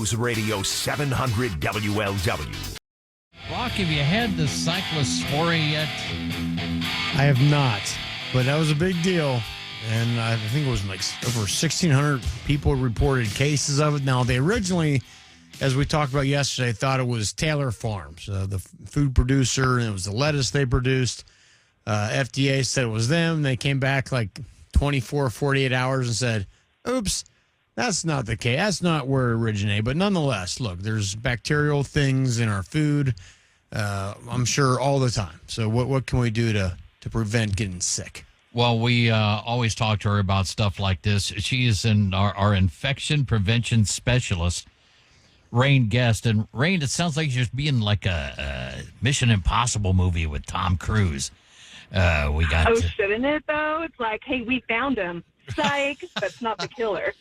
News Radio 700 WLW. Rock, have you had the Cyclospora yet? I have not, but that was a big deal. And I think it was like over 1,600 people reported cases of it. Now, they originally, as we talked about yesterday, thought it was Taylor Farms, the food producer, and it was the lettuce they produced. FDA said it was them. They came back like 24, 48 hours and said, oops, that's not the case. That's not where it originated. But nonetheless, look, there's bacterial things in our food, I'm sure, all the time. So what can we do to prevent getting sick? Well, we always talk to her about stuff like this. She is our infection prevention specialist, Rayne Guest. And Rayne, it sounds like you're being like a Mission Impossible movie with Tom Cruise. Shouldn't it, though? It's like, hey, we found him. Psych, that's not the killer.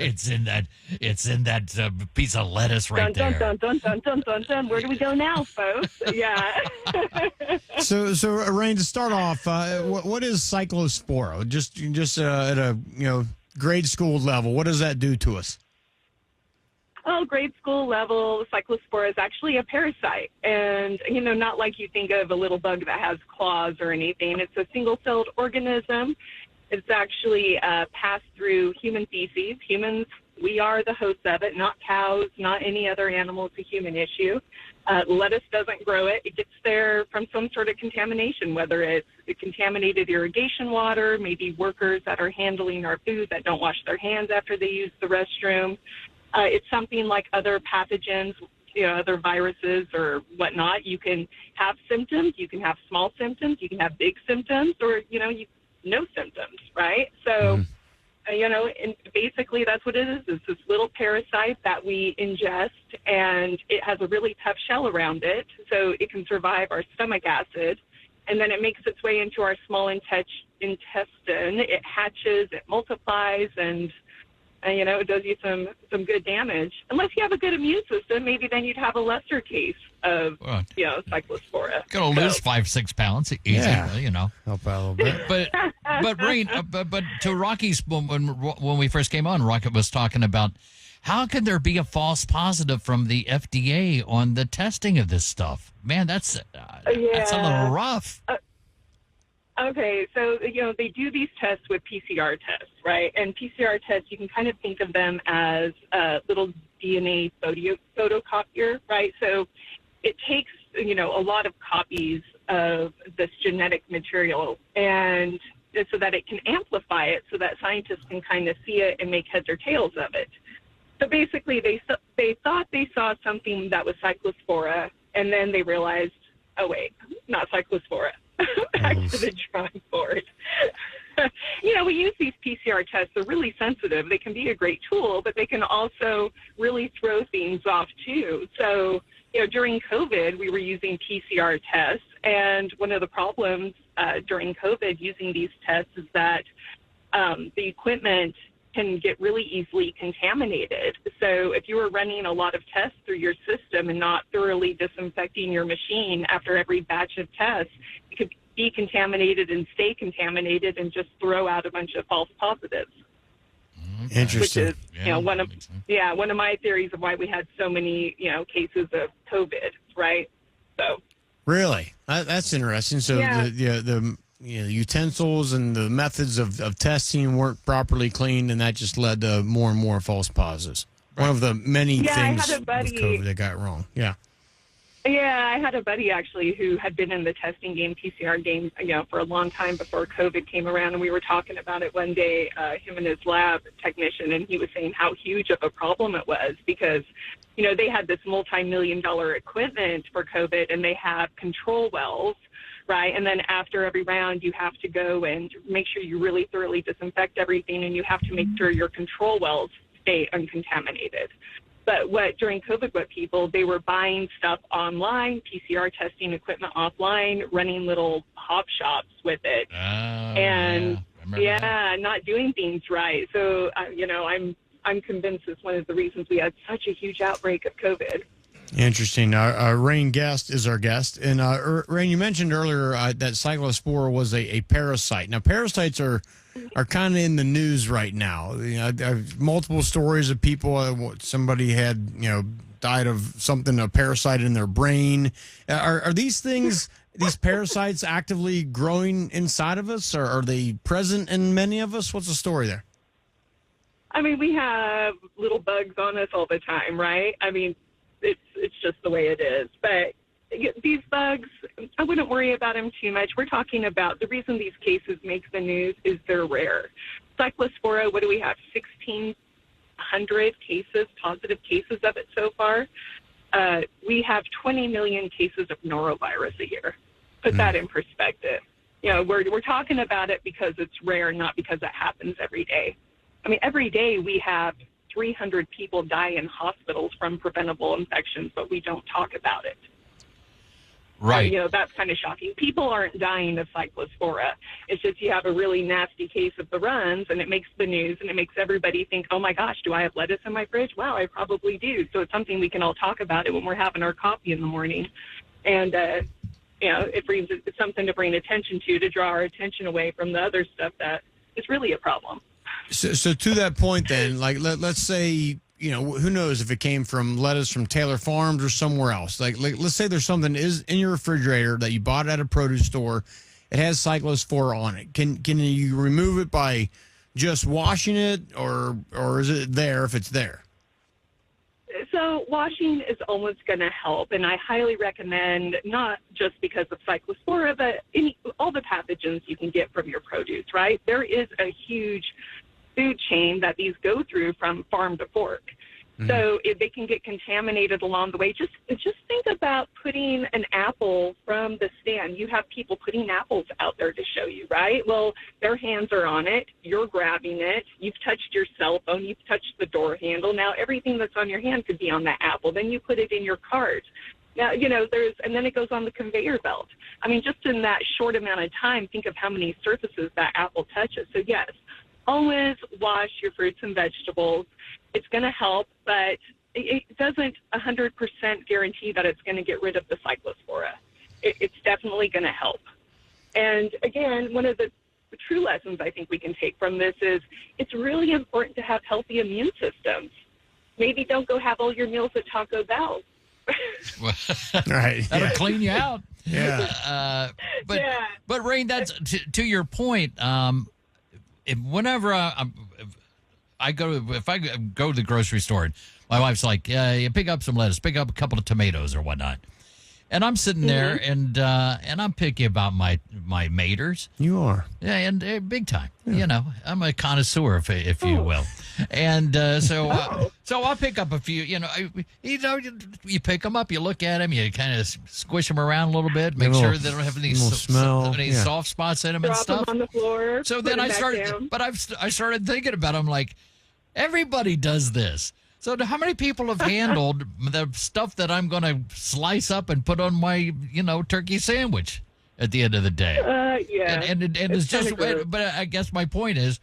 It's in that piece of lettuce right there. Dun, dun, dun, dun, dun, dun. Where do we go now, folks? Yeah. So Rayne, to start off, what is Cyclospora? Just at a grade school level, what does that do to us? Oh, grade school level, Cyclospora is actually a parasite. And, not like you think of a little bug that has claws or anything. It's a single-celled organism. It's actually passed through human feces. Humans, we are the hosts of it, not cows, not any other animal. It's a human issue. Lettuce doesn't grow it. It gets there from some sort of contamination, whether it's contaminated irrigation water, maybe workers that are handling our food that don't wash their hands after they use the restroom. It's something like other pathogens, other viruses or whatnot. You can have symptoms. You can have small symptoms. You can have big symptoms or, no symptoms, right? So, and basically that's what it is. It's this little parasite that we ingest, and it has a really tough shell around it, so it can survive our stomach acid. And then it makes its way into our small intestine. It hatches, it multiplies, and it does you some good damage. Unless you have a good immune system, maybe then you'd have a lesser case of, Cyclospora. Gonna lose 5-6 pounds easy, Help out a little bit. But Rayne, but to Rocky's, when we first came on, Rocket was talking about how could there be a false positive from the FDA on the testing of this stuff? Man, that's a little rough. Okay, so, they do these tests with PCR tests, right? And PCR tests, you can kind of think of them as a little DNA photocopier, right? So it takes, a lot of copies of this genetic material and so that it can amplify it so that scientists can kind of see it and make heads or tails of it. So basically, they thought they saw something that was Cyclospora, and then they realized, oh, wait, not Cyclospora. Back to the drawing board. We use these PCR tests. They're really sensitive. They can be a great tool, but they can also really throw things off, too. So, during COVID, we were using PCR tests, and one of the problems during COVID using these tests is that the equipment can get really easily contaminated. So if you were running a lot of tests through your system and not thoroughly disinfecting your machine after every batch of tests, it could be contaminated and stay contaminated and just throw out a bunch of false positives. Interesting. Which is, one of my theories of why we had so many, cases of COVID, right? So. Really? That's interesting. So the utensils and the methods of testing weren't properly cleaned, and that just led to more and more false positives. Right. One of the many things with COVID that got wrong. Yeah. Yeah, I had a buddy actually who had been in the testing game, PCR game, for a long time before COVID came around, and we were talking about it one day, him and his lab technician, and he was saying how huge of a problem it was because, they had this multi-million-dollar equipment for COVID, and they have control wells, right? And then after every round, you have to go and make sure you really thoroughly disinfect everything, and you have to make sure your control wells stay uncontaminated. But during COVID, they were buying stuff online, PCR testing equipment offline, running little hop shops with it. Not doing things right. So, I'm convinced it's one of the reasons we had such a huge outbreak of COVID. Interesting. Rayne Guest is our guest. And Rayne, you mentioned earlier that Cyclospora was a parasite. Now, parasites are kind of in the news right now. You know, I've multiple stories of people, somebody had, died of something, a parasite in their brain. Are these things, these parasites actively growing inside of us, or are they present in many of us? What's the story there? I mean, we have little bugs on us all the time, right? I mean, it's just the way it is. But these bugs, I wouldn't worry about them too much. We're talking about the reason these cases make the news is they're rare. Cyclospora, what do we have? 1,600 cases, positive cases of it so far. We have 20 million cases of norovirus a year. Put that in perspective. We're talking about it because it's rare, not because it happens every day. I mean, every day we have 300 people die in hospitals from preventable infections, but we don't talk about it. Right. That's kind of shocking. People aren't dying of Cyclospora. It's just you have a really nasty case of the runs, and it makes the news, and it makes everybody think, oh, my gosh, do I have lettuce in my fridge? Wow, I probably do. So it's something we can all talk about it when we're having our coffee in the morning. And, it's something to bring attention to draw our attention away from the other stuff that is really a problem. So to that point, then, like let's say, who knows if it came from lettuce from Taylor Farms or somewhere else. Like let's say there's something is in your refrigerator that you bought at a produce store. It has Cyclospora on it. Can you remove it by just washing it, or is it there if it's there? So washing is almost going to help, and I highly recommend, not just because of Cyclospora, but all the pathogens you can get from your produce, right? There is a huge food chain that these go through from farm to fork. Mm-hmm. So if they can get contaminated along the way, just think about putting an apple from the stand. You have people putting apples out there to show you, right? Well, their hands are on it. You're grabbing it. You've touched your cell phone. You've touched the door handle. Now everything that's on your hand could be on that apple. Then you put it in your cart. Now, and then it goes on the conveyor belt. I mean, just in that short amount of time, think of how many surfaces that apple touches. So yes, always wash your fruits and vegetables. It's going to help, but it doesn't 100% guarantee that it's going to get rid of the Cyclospora. It's definitely going to help. And again, one of the true lessons I think we can take from this is it's really important to have healthy immune systems. Maybe don't go have all your meals at Taco Bell. Right. That'll clean you out. Yeah. But Rayne, that's to your point. Whenever I go to the grocery store, and my wife's like, you pick up some lettuce, pick up a couple of tomatoes or whatnot. And I'm sitting there and I'm picky about my maters. You are. Yeah, and big time. Yeah. I'm a connoisseur, if you will. And so I'll pick up a few. You pick them up, you look at them, you kind of squish them around a little bit, make sure they don't have any soft spots in them and stuff. Drop them on the floor. So then I started thinking about them, like, everybody does this. So how many people have handled the stuff that I'm going to slice up and put on my, turkey sandwich at the end of the day? Yeah. And it's just, but I guess my point is,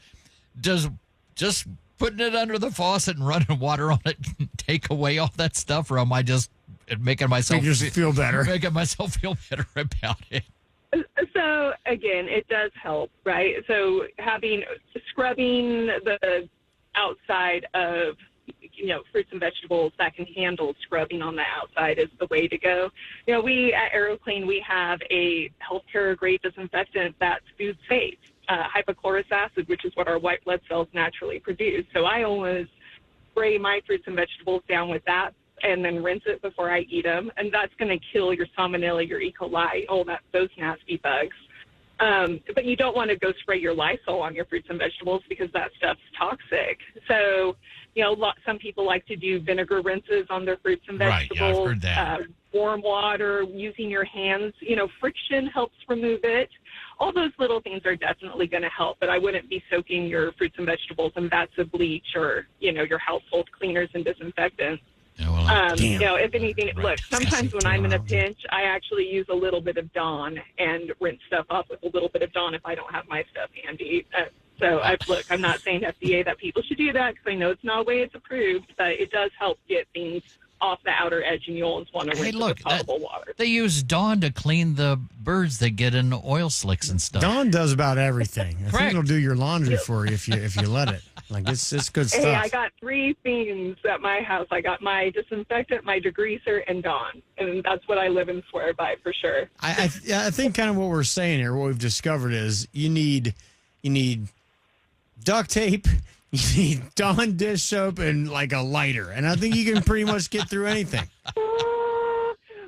does just putting it under the faucet and running water on it take away all that stuff, or am I just making myself feel better? Making myself feel better about it. So again, it does help, right? So scrubbing the outside of fruits and vegetables that can handle scrubbing on the outside is the way to go. We at ArrowClean, we have a healthcare grade disinfectant that's food safe, hypochlorous acid, which is what our white blood cells naturally produce. So I always spray my fruits and vegetables down with that and then rinse it before I eat them. And that's going to kill your salmonella, your E. coli, those nasty bugs. But you don't want to go spray your Lysol on your fruits and vegetables because that stuff's toxic. So, some people like to do vinegar rinses on their fruits and vegetables. Right, yeah, I've heard that. Warm water, using your hands. Friction helps remove it. All those little things are definitely going to help, but I wouldn't be soaking your fruits and vegetables in vats of bleach or, your household cleaners and disinfectants. Yeah, if anything, look, sometimes when I'm in a pinch, I actually use a little bit of Dawn and rinse stuff off with a little bit of Dawn if I don't have my stuff handy. I'm not saying FDA that people should do that because I know it's not a way it's approved, but it does help get things off the outer edge, and you always want to Hey, rinse it look, with potable water. they use Dawn to clean the birds that get in oil slicks and stuff. Dawn does about everything. I think Correct. it'll do your laundry for you if you let it. Like it's good stuff. Hey, I got 3 things at my house. I got my disinfectant, my degreaser, and Dawn, and that's what I live and swear by for sure. I think kind of what we're saying here, what we've discovered is you need duct tape, you need Dawn dish soap, and like a lighter, and I think you can pretty much get through anything.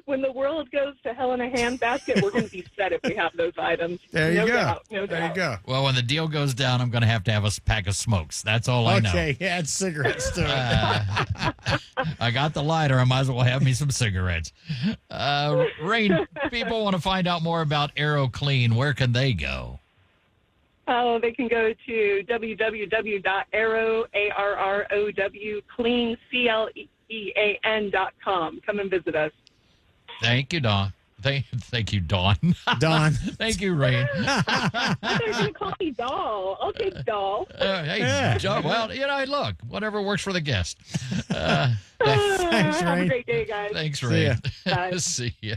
When the world goes to hell in a handbasket, we're going to be set if we have those items. There you No go. doubt, no There doubt. you go. Well, when the deal goes down, I'm going to have a pack of smokes. That's all I know. Okay, add cigarettes to it. I got the lighter. I might as well have me some cigarettes. Rayne, people want to find out more about ArrowClean. Where can they go? Oh, they can go to www.arrowclean.com. Come and visit us. Thank you, Dawn. Thank you, Dawn. Dawn. Thank you, Rayne. They're going to call me Doll. I'll take Doll. Hey, Yeah. John, well, look, whatever works for the guest. Thanks, Have a Rayne. great day, guys. Thanks, See ya. Rayne. Bye. See ya.